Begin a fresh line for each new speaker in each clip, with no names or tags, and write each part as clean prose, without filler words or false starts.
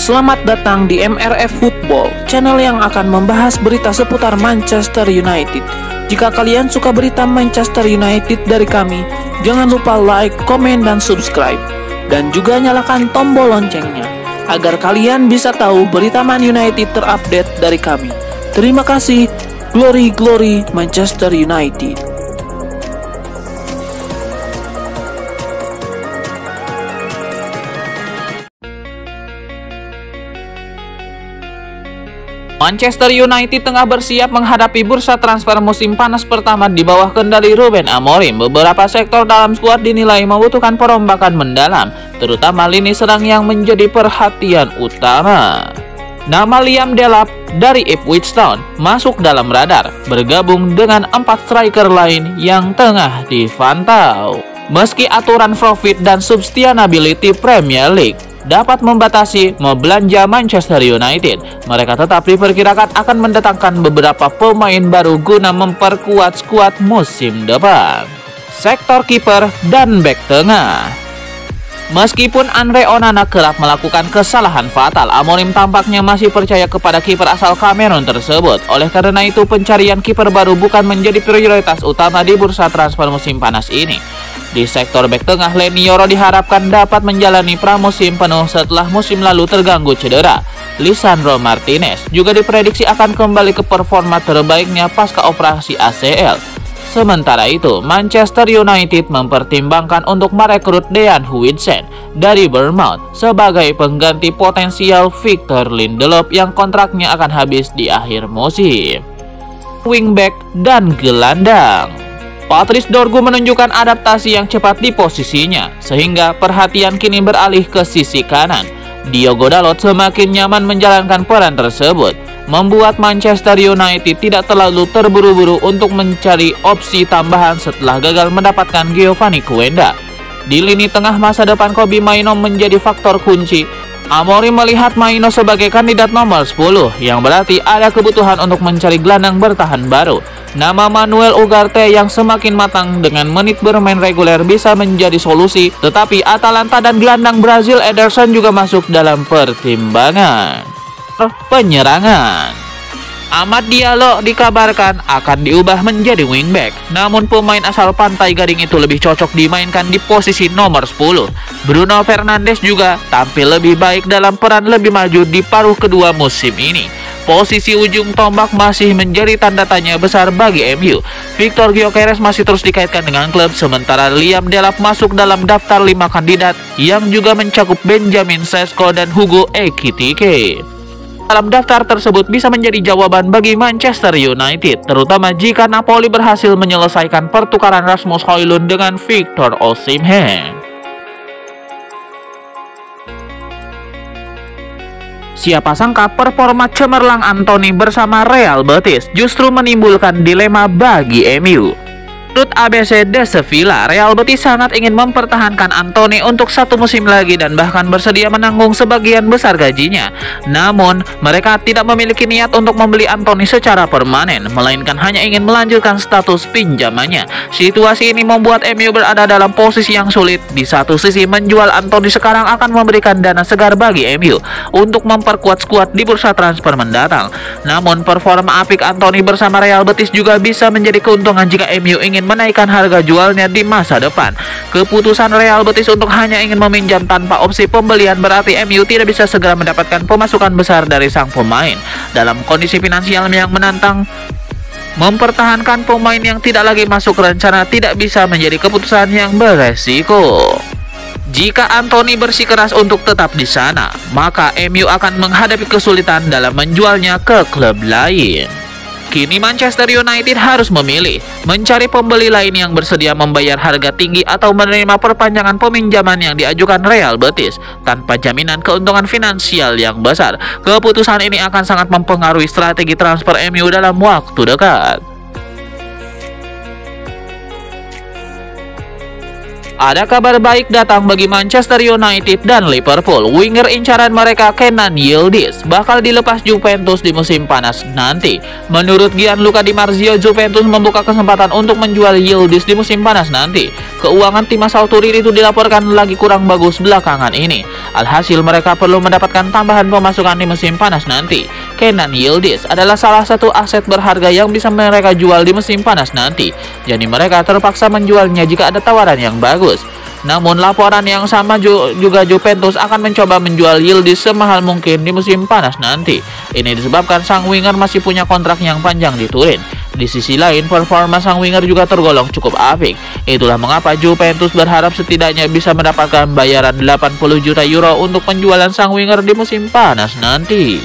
Selamat datang di MRF Football, channel yang akan membahas berita seputar Manchester United. Jika kalian suka berita Manchester United dari kami, jangan lupa like, komen, dan subscribe. Dan juga nyalakan tombol loncengnya, agar kalian bisa tahu berita Man United terupdate dari kami. Terima kasih, Glory Glory Manchester United.
Manchester United tengah bersiap menghadapi bursa transfer musim panas pertama di bawah kendali Ruben Amorim. Beberapa sektor dalam skuad dinilai membutuhkan perombakan mendalam, terutama lini serang yang menjadi perhatian utama. Nama Liam Delap dari Ipswich Town masuk dalam radar, bergabung dengan 4 striker lain yang tengah dipantau. Meski aturan profit dan sustainability Premier League dapat membatasi belanja Manchester United, mereka tetap diperkirakan akan mendatangkan beberapa pemain baru guna memperkuat skuad musim depan. Sektor kiper dan bek tengah. Meskipun Andre Onana kerap melakukan kesalahan fatal, Amorim tampaknya masih percaya kepada kiper asal Kamerun tersebut. Oleh karena itu, pencarian kiper baru bukan menjadi prioritas utama di bursa transfer musim panas ini. Di sektor bek tengah, Leny Yoro diharapkan dapat menjalani pramusim penuh setelah musim lalu terganggu cedera. Lisandro Martinez juga diprediksi akan kembali ke performa terbaiknya pasca operasi ACL. Sementara itu, Manchester United mempertimbangkan untuk merekrut Dean Huijsen dari Bournemouth sebagai pengganti potensial Victor Lindelof yang kontraknya akan habis di akhir musim. Wingback dan gelandang. Patrice Dorgu menunjukkan adaptasi yang cepat di posisinya, sehingga perhatian kini beralih ke sisi kanan. Diogo Dalot semakin nyaman menjalankan peran tersebut, membuat Manchester United tidak terlalu terburu-buru untuk mencari opsi tambahan setelah gagal mendapatkan Giovanni Quenda. Di lini tengah, masa depan Kobbie Mainoo menjadi faktor kunci. Amorim melihat Mainoo sebagai kandidat nomor 10, yang berarti ada kebutuhan untuk mencari gelandang bertahan baru. Nama Manuel Ugarte yang semakin matang dengan menit bermain reguler bisa menjadi solusi, tetapi Atalanta dan gelandang Brazil Ederson juga masuk dalam pertimbangan. Penyerangan. Amad Diallo dikabarkan akan diubah menjadi wingback, namun pemain asal Pantai Gading itu lebih cocok dimainkan di posisi nomor 10. Bruno Fernandes juga tampil lebih baik dalam peran lebih maju di paruh kedua musim ini. Posisi ujung tombak masih menjadi tanda tanya besar bagi MU. Victor Gyökeres masih terus dikaitkan dengan klub, sementara Liam Delap masuk dalam daftar 5 kandidat yang juga mencakup Benjamin Sesko dan Hugo Ekitike. Dalam daftar tersebut bisa menjadi jawaban bagi Manchester United, terutama jika Napoli berhasil menyelesaikan pertukaran Rasmus Højlund dengan Victor Osimhen. Siapa sangka performa cemerlang Anthony bersama Real Betis justru menimbulkan dilema bagi MU. Menurut ABC de Sevilla, Real Betis sangat ingin mempertahankan Anthony untuk 1 musim lagi dan bahkan bersedia menanggung sebagian besar gajinya. Namun, mereka tidak memiliki niat untuk membeli Anthony secara permanen, melainkan hanya ingin melanjutkan status pinjamannya. Situasi ini membuat MU berada dalam posisi yang sulit. Di satu sisi, menjual Anthony sekarang akan memberikan dana segar bagi MU untuk memperkuat skuad di bursa transfer mendatang. Namun, performa apik Anthony bersama Real Betis juga bisa menjadi keuntungan jika MU ingin menaikkan harga jualnya di masa depan. Keputusan Real Betis untuk hanya ingin meminjam tanpa opsi pembelian berarti MU tidak bisa segera mendapatkan pemasukan besar dari sang pemain. Dalam kondisi finansial yang menantang, mempertahankan pemain yang tidak lagi masuk rencana tidak bisa menjadi keputusan yang beresiko. Jika Anthony bersikeras untuk tetap di sana, maka MU akan menghadapi kesulitan dalam menjualnya ke klub lain. Kini Manchester United harus memilih, mencari pembeli lain yang bersedia membayar harga tinggi atau menerima perpanjangan peminjaman yang diajukan Real Betis tanpa jaminan keuntungan finansial yang besar. Keputusan ini akan sangat mempengaruhi strategi transfer MU dalam waktu dekat. Ada kabar baik datang bagi Manchester United dan Liverpool. Winger incaran mereka Kenan Yildiz bakal dilepas Juventus di musim panas nanti. Menurut Gianluca Di Marzio, Juventus membuka kesempatan untuk menjual Yildiz di musim panas nanti. Keuangan tim asal Turin itu dilaporkan lagi kurang bagus belakangan ini. Alhasil mereka perlu mendapatkan tambahan pemasukan di musim panas nanti. Kenan Yildiz adalah salah satu aset berharga yang bisa mereka jual di musim panas nanti. Jadi mereka terpaksa menjualnya jika ada tawaran yang bagus. Namun laporan yang sama juga Juventus akan mencoba menjual Yildiz semahal mungkin di musim panas nanti. Ini disebabkan sang winger masih punya kontrak yang panjang di Turin. Di sisi lain, performa sang winger juga tergolong cukup apik. Itulah mengapa Juventus berharap setidaknya bisa mendapatkan bayaran 80 juta euro untuk penjualan sang winger di musim panas nanti.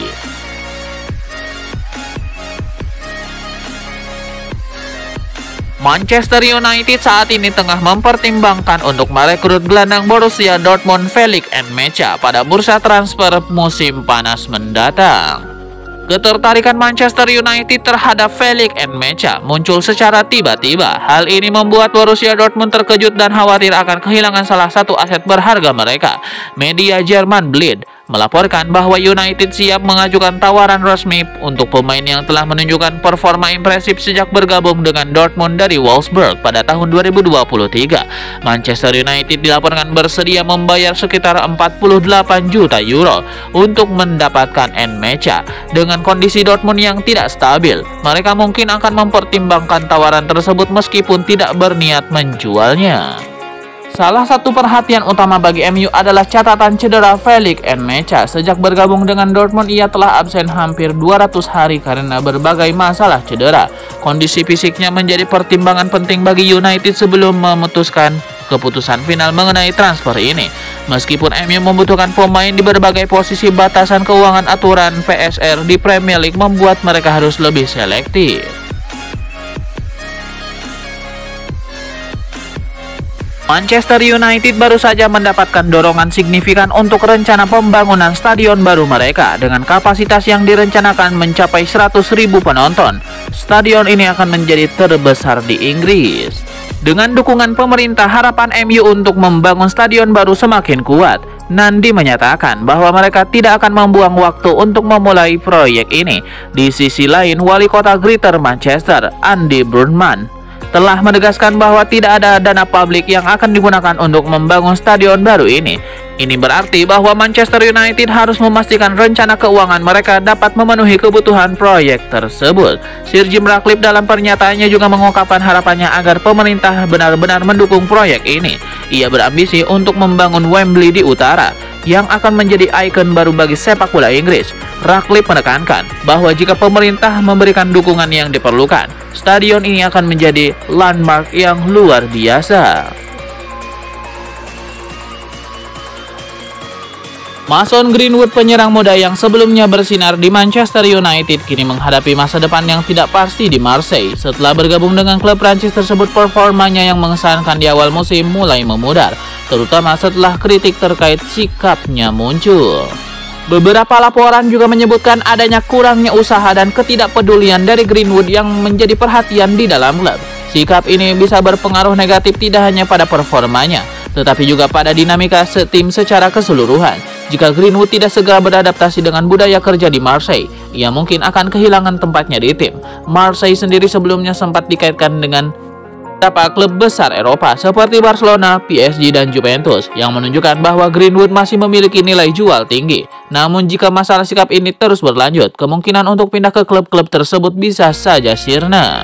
Manchester United saat ini tengah mempertimbangkan untuk merekrut gelandang Borussia Dortmund Felix Nmecha pada bursa transfer musim panas mendatang. Ketertarikan Manchester United terhadap Felix Nmecha muncul secara tiba-tiba. Hal ini membuat Borussia Dortmund terkejut dan khawatir akan kehilangan salah satu aset berharga mereka. Media Jerman Bild melaporkan bahwa United siap mengajukan tawaran resmi untuk pemain yang telah menunjukkan performa impresif sejak bergabung dengan Dortmund dari Wolfsburg pada tahun 2023. Manchester United dilaporkan bersedia membayar sekitar 48 juta euro untuk mendapatkan Nmecha. Dengan kondisi Dortmund yang tidak stabil, mereka mungkin akan mempertimbangkan tawaran tersebut meskipun tidak berniat menjualnya. Salah satu perhatian utama bagi MU adalah catatan cedera Felix Nmecha. Sejak bergabung dengan Dortmund, ia telah absen hampir 200 hari karena berbagai masalah cedera. Kondisi fisiknya menjadi pertimbangan penting bagi United sebelum memutuskan keputusan final mengenai transfer ini. Meskipun MU membutuhkan pemain di berbagai posisi, batasan keuangan aturan PSR di Premier League membuat mereka harus lebih selektif. Manchester United baru saja mendapatkan dorongan signifikan untuk rencana pembangunan stadion baru mereka dengan kapasitas yang direncanakan mencapai 100.000 penonton. Stadion ini akan menjadi terbesar di Inggris. Dengan dukungan pemerintah, harapan MU untuk membangun stadion baru semakin kuat. Nandi menyatakan bahwa mereka tidak akan membuang waktu untuk memulai proyek ini. Di sisi lain, wali kota Greater Manchester, Andy Burnham, telah menegaskan bahwa tidak ada dana publik yang akan digunakan untuk membangun stadion baru ini. Ini berarti bahwa Manchester United harus memastikan rencana keuangan mereka dapat memenuhi kebutuhan proyek tersebut. Sir Jim Ratcliffe dalam pernyataannya juga mengungkapkan harapannya agar pemerintah benar-benar mendukung proyek ini. Ia berambisi untuk membangun Wembley di utara, yang akan menjadi ikon baru bagi sepak bola Inggris. Ratcliffe menekankan bahwa jika pemerintah memberikan dukungan yang diperlukan, stadion ini akan menjadi landmark yang luar biasa. Mason Greenwood, penyerang muda yang sebelumnya bersinar di Manchester United, kini menghadapi masa depan yang tidak pasti di Marseille. Setelah bergabung dengan klub Prancis tersebut, performanya yang mengesankan di awal musim mulai memudar, terutama setelah kritik terkait sikapnya muncul. Beberapa laporan juga menyebutkan adanya kurangnya usaha dan ketidakpedulian dari Greenwood yang menjadi perhatian di dalam klub. Sikap ini bisa berpengaruh negatif tidak hanya pada performanya, tetapi juga pada dinamika tim secara keseluruhan. Jika Greenwood tidak segera beradaptasi dengan budaya kerja di Marseille, ia mungkin akan kehilangan tempatnya di tim. Marseille sendiri sebelumnya sempat dikaitkan dengan beberapa klub besar Eropa seperti Barcelona, PSG, dan Juventus, yang menunjukkan bahwa Greenwood masih memiliki nilai jual tinggi. Namun jika masalah sikap ini terus berlanjut, kemungkinan untuk pindah ke klub-klub tersebut bisa saja sirna.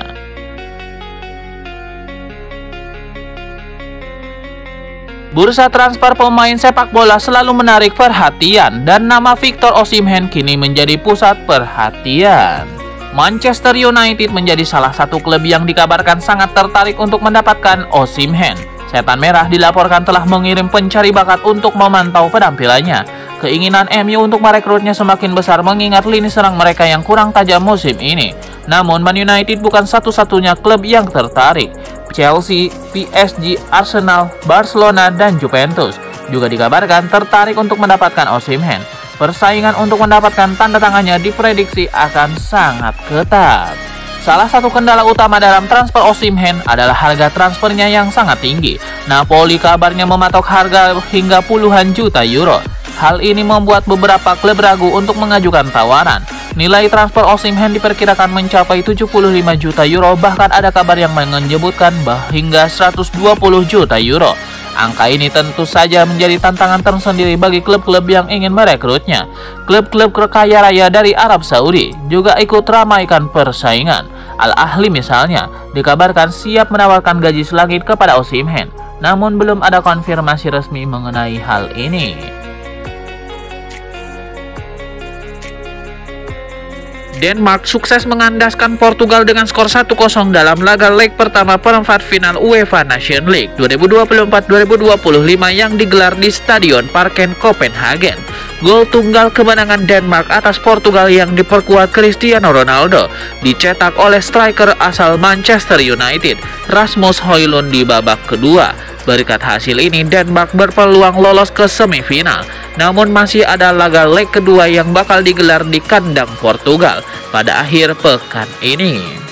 Bursa transfer pemain sepak bola selalu menarik perhatian, dan nama Victor Osimhen kini menjadi pusat perhatian. Manchester United menjadi salah satu klub yang dikabarkan sangat tertarik untuk mendapatkan Osimhen. Setan Merah dilaporkan telah mengirim pencari bakat untuk memantau penampilannya. Keinginan MU untuk merekrutnya semakin besar mengingat lini serang mereka yang kurang tajam musim ini. Namun Man United bukan satu-satunya klub yang tertarik. Chelsea, PSG, Arsenal, Barcelona, dan Juventus juga dikabarkan tertarik untuk mendapatkan Osimhen. Persaingan untuk mendapatkan tanda tangannya diprediksi akan sangat ketat. Salah satu kendala utama dalam transfer Osimhen adalah harga transfernya yang sangat tinggi. Napoli kabarnya mematok harga hingga puluhan juta euro. Hal ini membuat beberapa klub ragu untuk mengajukan tawaran. Nilai transfer Osimhen diperkirakan mencapai 75 juta euro, bahkan ada kabar yang menyebutkan hingga 120 juta euro. Angka ini tentu saja menjadi tantangan tersendiri bagi klub-klub yang ingin merekrutnya. Klub-klub kaya raya dari Arab Saudi juga ikut ramaikan persaingan. Al-Ahli misalnya dikabarkan siap menawarkan gaji selangit kepada Osimhen, namun belum ada konfirmasi resmi mengenai hal ini. Denmark sukses mengandaskan Portugal dengan skor 1-0 dalam laga leg pertama perempat final UEFA Nations League 2024-2025 yang digelar di Stadion Parken Copenhagen. Gol tunggal kemenangan Denmark atas Portugal yang diperkuat Cristiano Ronaldo dicetak oleh striker asal Manchester United, Rasmus Højlund di babak kedua. Berkat hasil ini, Denmark berpeluang lolos ke semifinal. Namun masih ada laga leg kedua yang bakal digelar di kandang Portugal pada akhir pekan ini.